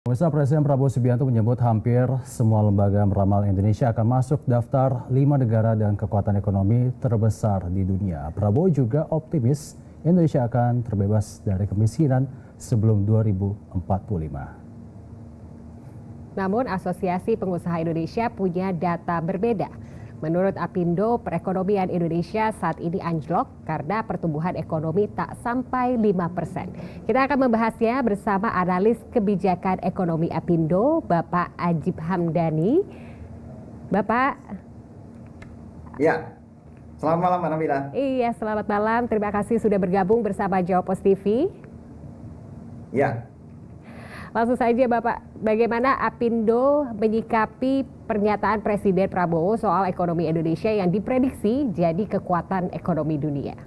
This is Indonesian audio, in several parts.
Pemirsa, Presiden Prabowo Subianto menyebut hampir semua lembaga meramal Indonesia akan masuk daftar 5 negara dengan kekuatan ekonomi terbesar di dunia. Prabowo juga optimis Indonesia akan terbebas dari kemiskinan sebelum 2045. Namun Asosiasi Pengusaha Indonesia punya data berbeda. Menurut Apindo, perekonomian Indonesia saat ini anjlok karena pertumbuhan ekonomi tak sampai 5%. Kita akan membahasnya bersama analis kebijakan ekonomi Apindo, Bapak Ajib Hamdani. Bapak. Ya, selamat malam Mbak Nabila. Iya, selamat malam. Terima kasih sudah bergabung bersama Jawapos TV. Ya. Langsung saja Bapak, bagaimana Apindo menyikapi pernyataan Presiden Prabowo soal ekonomi Indonesia yang diprediksi jadi kekuatan ekonomi dunia?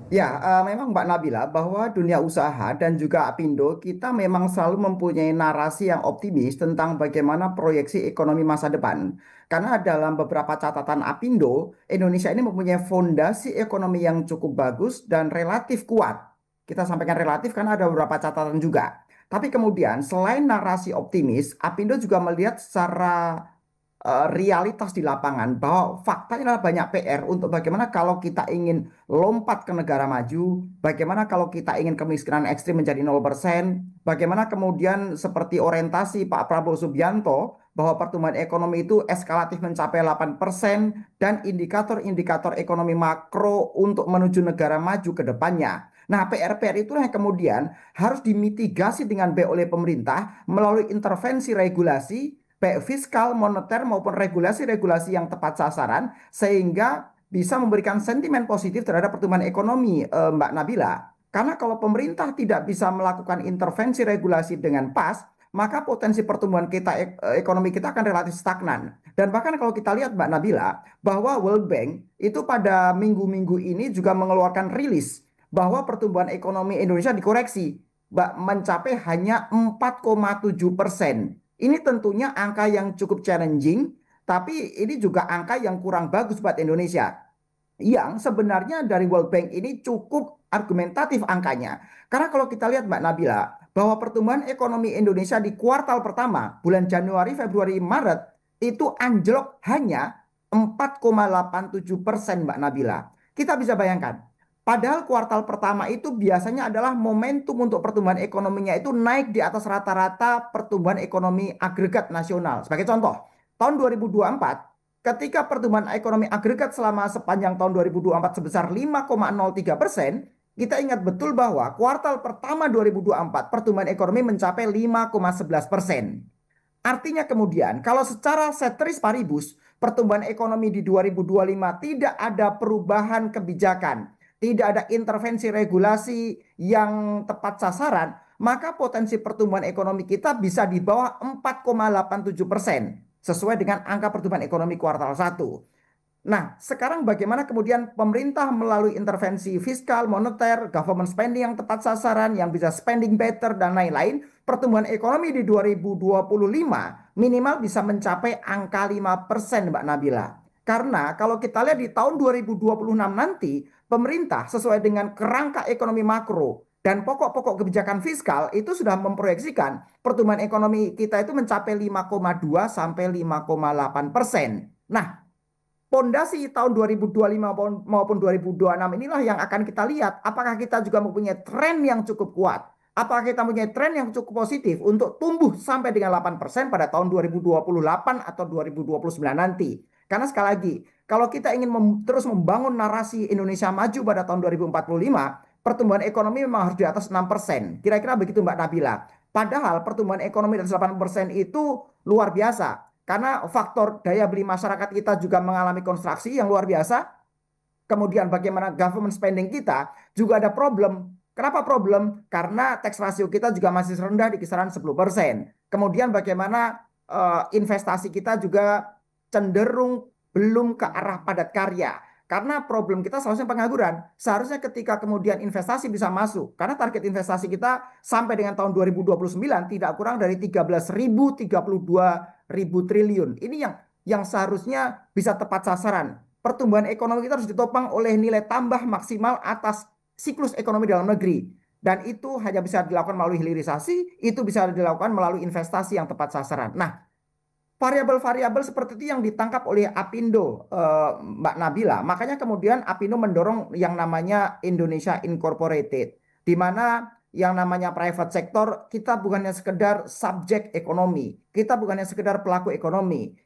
Ya, memang Mbak Nabila bahwa dunia usaha dan juga Apindo kita memang selalu mempunyai narasi yang optimis tentang bagaimana proyeksi ekonomi masa depan. Karena dalam beberapa catatan Apindo, Indonesia ini mempunyai fondasi ekonomi yang cukup bagus dan relatif kuat. Kita sampaikan relatif karena ada beberapa catatan juga. Tapi kemudian selain narasi optimis, Apindo juga melihat secara realitas di lapangan bahwa faktanya adalah banyak PR untuk bagaimana kalau kita ingin lompat ke negara maju, bagaimana kalau kita ingin kemiskinan ekstrim menjadi 0%, bagaimana kemudian seperti orientasi Pak Prabowo Subianto bahwa pertumbuhan ekonomi itu eskalatif mencapai 8% dan indikator-indikator ekonomi makro untuk menuju negara maju ke depannya. Nah, PR-PR itulah yang kemudian harus dimitigasi dengan baik oleh pemerintah melalui intervensi regulasi, baik fiskal, moneter maupun regulasi-regulasi yang tepat sasaran sehingga bisa memberikan sentimen positif terhadap pertumbuhan ekonomi, Mbak Nabila. Karena kalau pemerintah tidak bisa melakukan intervensi regulasi dengan pas, maka potensi pertumbuhan kita ekonomi kita akan relatif stagnan. Dan bahkan kalau kita lihat Mbak Nabila, bahwa World Bank itu pada minggu-minggu ini juga mengeluarkan rilis bahwa pertumbuhan ekonomi Indonesia dikoreksi mencapai hanya 4,7%. Ini tentunya angka yang cukup challenging, tapi ini juga angka yang kurang bagus buat Indonesia. Yang sebenarnya dari World Bank ini cukup argumentatif angkanya. Karena kalau kita lihat Mbak Nabila, bahwa pertumbuhan ekonomi Indonesia di kuartal pertama, bulan Januari, Februari, Maret, itu anjlok hanya 4,87% Mbak Nabila. Kita bisa bayangkan. Padahal kuartal pertama itu biasanya adalah momentum untuk pertumbuhan ekonominya itu naik di atas rata-rata pertumbuhan ekonomi agregat nasional. Sebagai contoh, tahun 2024 ketika pertumbuhan ekonomi agregat selama sepanjang tahun 2024 sebesar 5,03%, kita ingat betul bahwa kuartal pertama 2024 pertumbuhan ekonomi mencapai 5,11%. Artinya kemudian kalau secara ceteris paribus pertumbuhan ekonomi di 2025 tidak ada perubahan kebijakan, tidak ada intervensi regulasi yang tepat sasaran, maka potensi pertumbuhan ekonomi kita bisa di bawah 4,87% sesuai dengan angka pertumbuhan ekonomi kuartal 1. Nah, sekarang bagaimana kemudian pemerintah melalui intervensi fiskal, moneter, government spending yang tepat sasaran, yang bisa spending better dan lain-lain, pertumbuhan ekonomi di 2025 minimal bisa mencapai angka 5% Mbak Nabila. Karena kalau kita lihat di tahun 2026 nanti, pemerintah sesuai dengan kerangka ekonomi makro dan pokok-pokok kebijakan fiskal itu sudah memproyeksikan pertumbuhan ekonomi kita itu mencapai 5,2 sampai 5,8%. Nah, pondasi tahun 2025 maupun 2026 inilah yang akan kita lihat apakah kita juga mempunyai tren yang cukup kuat. Apakah kita mempunyai tren yang cukup positif untuk tumbuh sampai dengan 8% pada tahun 2028 atau 2029 nanti. Karena sekali lagi, kalau kita ingin terus membangun narasi Indonesia maju pada tahun 2045, pertumbuhan ekonomi memang harus di atas 6%. Kira-kira begitu Mbak Nabila. Padahal pertumbuhan ekonomi di atas 8% itu luar biasa. Karena faktor daya beli masyarakat kita juga mengalami konstruksi yang luar biasa. Kemudian bagaimana government spending kita juga ada problem. Kenapa problem? Karena tax ratio kita juga masih rendah di kisaran 10%. Kemudian bagaimana investasi kita juga cenderung belum ke arah padat karya. Karena problem kita seharusnya pengangguran. Seharusnya ketika kemudian investasi bisa masuk. Karena target investasi kita sampai dengan tahun 2029 tidak kurang dari 13.032 ribu triliun. Ini yang seharusnya bisa tepat sasaran. Pertumbuhan ekonomi kita harus ditopang oleh nilai tambah maksimal atas siklus ekonomi dalam negeri. Dan itu hanya bisa dilakukan melalui hilirisasi, itu bisa dilakukan melalui investasi yang tepat sasaran. Nah, variabel-variabel seperti itu yang ditangkap oleh Apindo, Mbak Nabila. Makanya kemudian Apindo mendorong yang namanya Indonesia Incorporated, di mana yang namanya private sector, kita bukannya sekedar subjek ekonomi, kita bukannya sekedar pelaku ekonomi,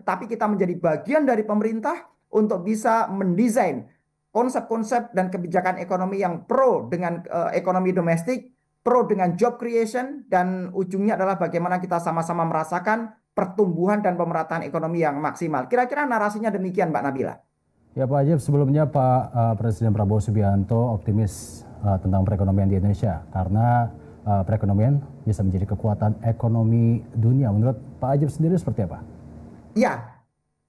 tapi kita menjadi bagian dari pemerintah untuk bisa mendesain konsep-konsep dan kebijakan ekonomi yang pro dengan ekonomi domestik, pro dengan job creation, dan ujungnya adalah bagaimana kita sama-sama merasakan pertumbuhan dan pemerataan ekonomi yang maksimal. Kira-kira narasinya demikian, Mbak Nabila. Ya Pak Ajib, sebelumnya Pak Presiden Prabowo Subianto optimis tentang perekonomian di Indonesia karena perekonomian bisa menjadi kekuatan ekonomi dunia. Menurut Pak Ajib sendiri seperti apa? Ya,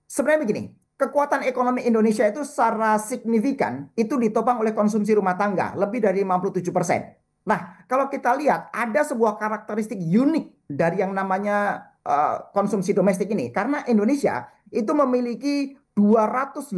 sebenarnya begini, kekuatan ekonomi Indonesia itu secara signifikan itu ditopang oleh konsumsi rumah tangga, lebih dari 57%. Nah, kalau kita lihat ada sebuah karakteristik unik dari yang namanya konsumsi domestik ini, karena Indonesia itu memiliki 280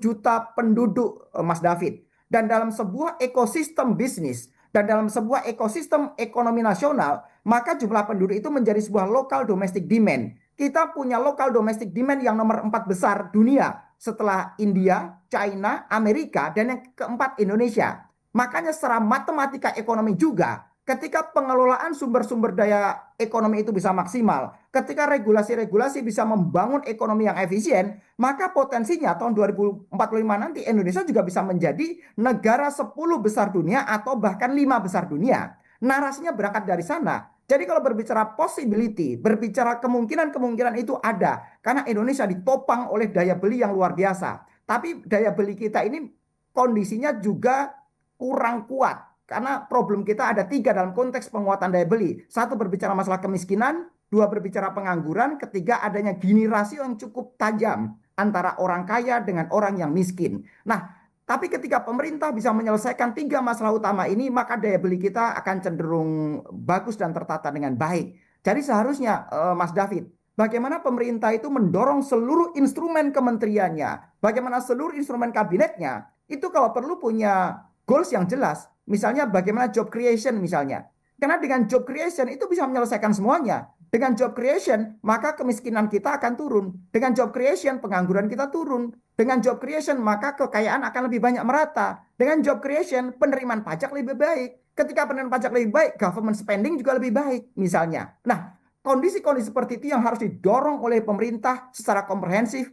juta penduduk, Mas David. Dan dalam sebuah ekosistem bisnis dan dalam sebuah ekosistem ekonomi nasional, maka jumlah penduduk itu menjadi sebuah local domestic demand. Kita punya local domestic demand yang nomor 4 besar dunia setelah India, China, Amerika, dan yang keempat Indonesia. Makanya secara matematika ekonomi juga, ketika pengelolaan sumber-sumber daya ekonomi itu bisa maksimal, ketika regulasi-regulasi bisa membangun ekonomi yang efisien, maka potensinya tahun 2045 nanti Indonesia juga bisa menjadi negara 10 besar dunia atau bahkan 5 besar dunia. Narasinya berangkat dari sana. Jadi kalau berbicara possibility, berbicara kemungkinan-kemungkinan itu ada. Karena Indonesia ditopang oleh daya beli yang luar biasa. Tapi daya beli kita ini kondisinya juga kurang kuat. Karena problem kita ada 3 dalam konteks penguatan daya beli. 1 berbicara masalah kemiskinan, 2 berbicara pengangguran, ketiga adanya gini rasio yang cukup tajam antara orang kaya dengan orang yang miskin. Nah, tapi ketika pemerintah bisa menyelesaikan 3 masalah utama ini, maka daya beli kita akan cenderung bagus dan tertata dengan baik. Jadi seharusnya Mas David, bagaimana pemerintah itu mendorong seluruh instrumen kementeriannya, bagaimana seluruh instrumen kabinetnya, itu kalau perlu punya goals yang jelas. Misalnya bagaimana job creation misalnya. Karena dengan job creation itu bisa menyelesaikan semuanya. Dengan job creation maka kemiskinan kita akan turun. Dengan job creation pengangguran kita turun. Dengan job creation maka kekayaan akan lebih banyak merata. Dengan job creation penerimaan pajak lebih baik. Ketika penerimaan pajak lebih baik, government spending juga lebih baik misalnya. Nah, kondisi-kondisi seperti itu yang harus didorong oleh pemerintah secara komprehensif,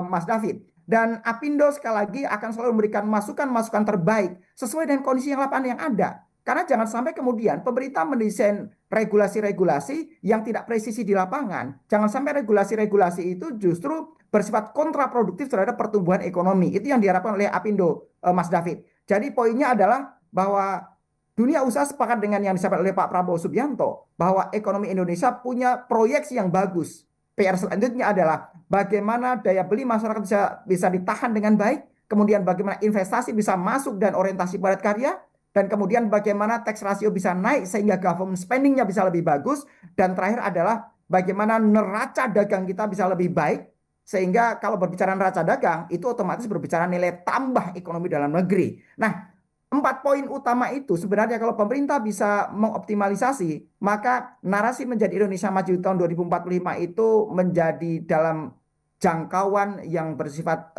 Mas David. Dan Apindo sekali lagi akan selalu memberikan masukan-masukan terbaik sesuai dengan kondisi yang lapangan yang ada. Karena jangan sampai kemudian pemerintah mendesain regulasi-regulasi yang tidak presisi di lapangan. Jangan sampai regulasi-regulasi itu justru bersifat kontraproduktif terhadap pertumbuhan ekonomi. Itu yang diharapkan oleh Apindo, Mas David. Jadi poinnya adalah bahwa dunia usaha sepakat dengan yang disampaikan oleh Pak Prabowo Subianto bahwa ekonomi Indonesia punya proyeksi yang bagus. PR selanjutnya adalah bagaimana daya beli masyarakat bisa ditahan dengan baik, kemudian bagaimana investasi bisa masuk dan orientasi padat karya, dan kemudian bagaimana tax ratio bisa naik sehingga government spendingnya bisa lebih bagus, dan terakhir adalah bagaimana neraca dagang kita bisa lebih baik, sehingga kalau berbicara neraca dagang itu otomatis berbicara nilai tambah ekonomi dalam negeri. Nah, 4 poin utama itu sebenarnya kalau pemerintah bisa mengoptimalisasi, maka narasi menjadi Indonesia maju tahun 2045 itu menjadi dalam jangkauan yang bersifat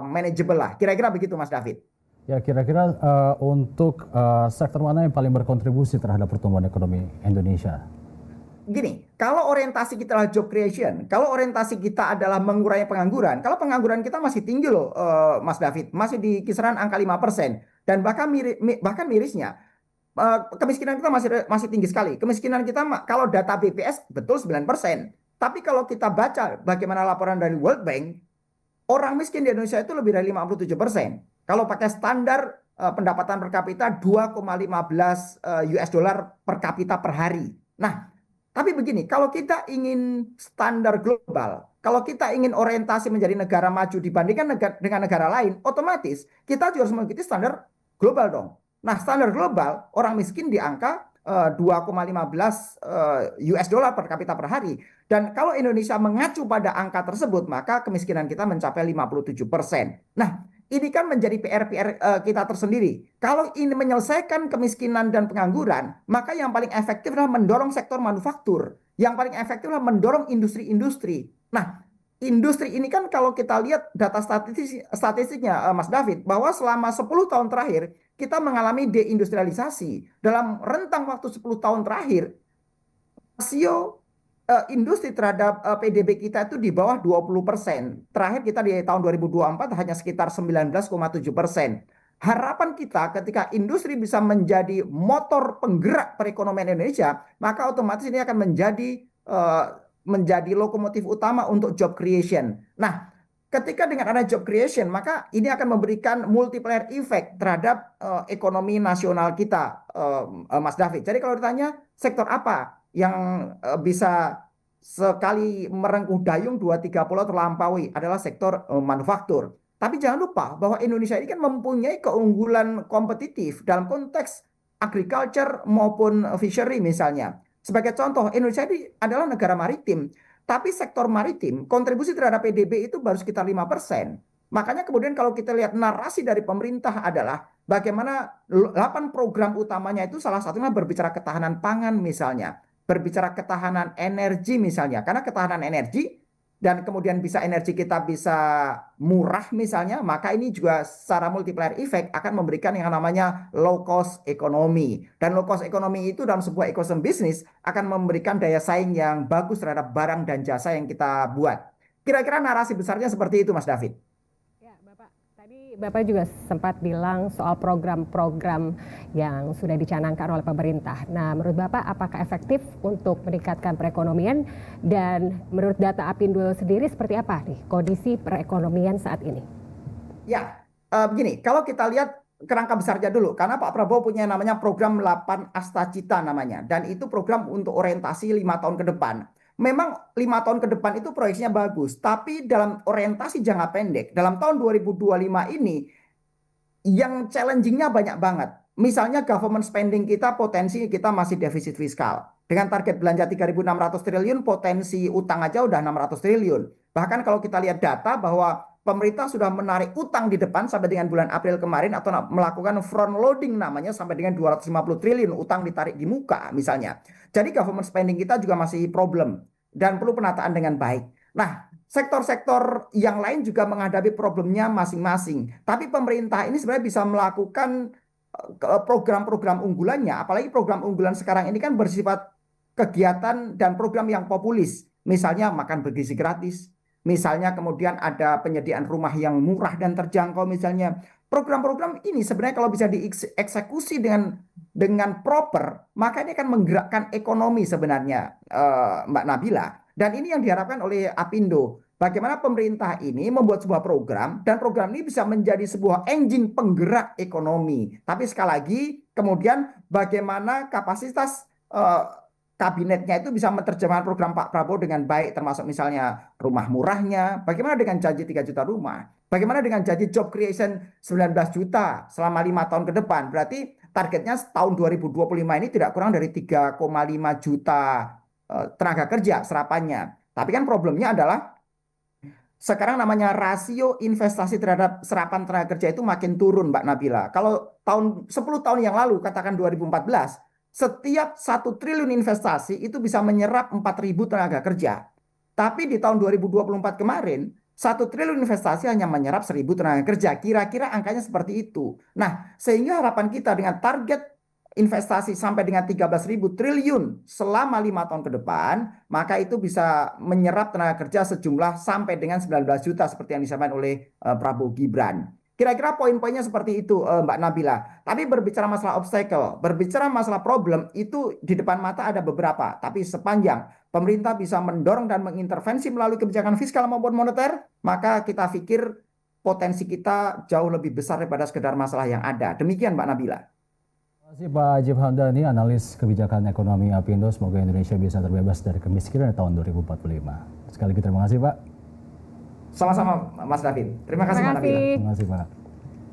manageable lah. Kira-kira begitu Mas David. Ya, kira-kira untuk sektor mana yang paling berkontribusi terhadap pertumbuhan ekonomi Indonesia? Gini, kalau orientasi kita adalah job creation, kalau orientasi kita adalah mengurangi pengangguran, kalau pengangguran kita masih tinggi loh, Mas David, masih di kisaran angka 5%, dan bahkan mirisnya, kemiskinan kita masih tinggi sekali. Kemiskinan kita kalau data BPS betul 9%, tapi kalau kita baca bagaimana laporan dari World Bank, orang miskin di Indonesia itu lebih dari 57%. Kalau pakai standar pendapatan per kapita 2,15 US dollar per kapita per hari. Nah, tapi begini, kalau kita ingin standar global, kalau kita ingin orientasi menjadi negara maju dibandingkan dengan negara lain, otomatis kita juga harus mengikuti standar global dong. Nah, standar global, orang miskin di angka 2,15 US dollar per kapita per hari. Dan kalau Indonesia mengacu pada angka tersebut, maka kemiskinan kita mencapai 57%. Nah, ini kan menjadi PR kita tersendiri. Kalau ini menyelesaikan kemiskinan dan pengangguran, maka yang paling efektif adalah mendorong sektor manufaktur. Yang paling efektif adalah mendorong industri-industri. Nah, industri ini kan kalau kita lihat data statistiknya, Mas David, bahwa selama 10 tahun terakhir, kita mengalami deindustrialisasi. Dalam rentang waktu 10 tahun terakhir, rasio industri terhadap PDB kita itu di bawah 20%. Terakhir kita di tahun 2024 hanya sekitar 19,7%. Harapan kita ketika industri bisa menjadi motor penggerak perekonomian Indonesia, maka otomatis ini akan menjadi lokomotif utama untuk job creation. Nah, ketika dengan ada job creation, maka ini akan memberikan multiplier effect terhadap ekonomi nasional kita, Mas David. Jadi kalau ditanya sektor apa yang bisa sekali merengkuh dayung 2-3 pulau terlampaui adalah sektor manufaktur. Tapi jangan lupa bahwa Indonesia ini kan mempunyai keunggulan kompetitif dalam konteks agriculture maupun fishery misalnya. Sebagai contoh, Indonesia ini adalah negara maritim, tapi sektor maritim kontribusi terhadap PDB itu baru sekitar 5%. Makanya kemudian kalau kita lihat narasi dari pemerintah adalah bagaimana 8 program utamanya itu salah satunya berbicara ketahanan pangan misalnya. Berbicara ketahanan energi misalnya, karena ketahanan energi dan kemudian energi kita bisa murah misalnya, maka ini juga secara multiplier effect akan memberikan yang namanya low cost economy. Dan low cost economy itu dalam sebuah ekosistem bisnis akan memberikan daya saing yang bagus terhadap barang dan jasa yang kita buat. Kira-kira narasi besarnya seperti itu, Mas David. Bapak juga sempat bilang soal program-program yang sudah dicanangkan oleh pemerintah. Nah, menurut Bapak apakah efektif untuk meningkatkan perekonomian, dan menurut data Apindo sendiri seperti apa nih kondisi perekonomian saat ini? Ya, begini, kalau kita lihat kerangka besarnya dulu, karena Pak Prabowo punya namanya program 8 Astacita namanya, dan itu program untuk orientasi 5 tahun ke depan. Memang 5 tahun ke depan itu proyeksinya bagus, tapi dalam orientasi jangka pendek, dalam tahun 2025 ini, yang challenging-nya banyak banget. Misalnya government spending kita, potensi kita masih defisit fiskal. Dengan target belanja 3.600 triliun, potensi utang aja udah 600 triliun. Bahkan kalau kita lihat data bahwa pemerintah sudah menarik utang di depan sampai dengan bulan April kemarin, atau melakukan front loading namanya sampai dengan 250 triliun utang ditarik di muka misalnya. Jadi government spending kita juga masih problem dan perlu penataan dengan baik. Nah, sektor-sektor yang lain juga menghadapi problemnya masing-masing. Tapi pemerintah ini sebenarnya bisa melakukan program-program unggulannya, apalagi program unggulan sekarang ini kan bersifat kegiatan dan program yang populis. Misalnya makan bergizi gratis, misalnya kemudian ada penyediaan rumah yang murah dan terjangkau misalnya. Program-program ini sebenarnya kalau bisa dieksekusi dengan proper, maka ini akan menggerakkan ekonomi sebenarnya, Mbak Nabila. Dan ini yang diharapkan oleh Apindo. Bagaimana pemerintah ini membuat sebuah program, dan program ini bisa menjadi sebuah engine penggerak ekonomi. Tapi sekali lagi, kemudian bagaimana kapasitas kabinetnya itu bisa menerjemahkan program Pak Prabowo dengan baik, termasuk misalnya rumah murahnya, bagaimana dengan janji 3 juta rumah, bagaimana dengan janji job creation 19 juta selama 5 tahun ke depan. Berarti targetnya tahun 2025 ini tidak kurang dari 3,5 juta tenaga kerja serapannya. Tapi kan problemnya adalah sekarang namanya rasio investasi terhadap serapan tenaga kerja itu makin turun, Mbak Nabila. Kalau 10 tahun yang lalu, katakan 2014, setiap 1 triliun investasi itu bisa menyerap 4.000 tenaga kerja. Tapi di tahun 2024 kemarin, 1 triliun investasi hanya menyerap 1.000 tenaga kerja. Kira-kira angkanya seperti itu. Nah, sehingga harapan kita dengan target investasi sampai dengan 13.000 triliun selama 5 tahun ke depan, maka itu bisa menyerap tenaga kerja sejumlah sampai dengan 19 juta seperti yang disampaikan oleh Prabowo Gibran. Kira-kira poin-poinnya seperti itu, Mbak Nabila. Tapi berbicara masalah obstacle, berbicara masalah problem, itu di depan mata ada beberapa. Tapi sepanjang pemerintah bisa mendorong dan mengintervensi melalui kebijakan fiskal maupun moneter, maka kita pikir potensi kita jauh lebih besar daripada sekedar masalah yang ada. Demikian, Mbak Nabila. Terima kasih Pak Ajib Hamdani, analis kebijakan ekonomi Apindo. Semoga Indonesia bisa terbebas dari kemiskinan di tahun 2045. Sekali lagi terima kasih Pak. Sama-sama Mas David. Terima kasih Mbak Nabila. Terima kasih Pak.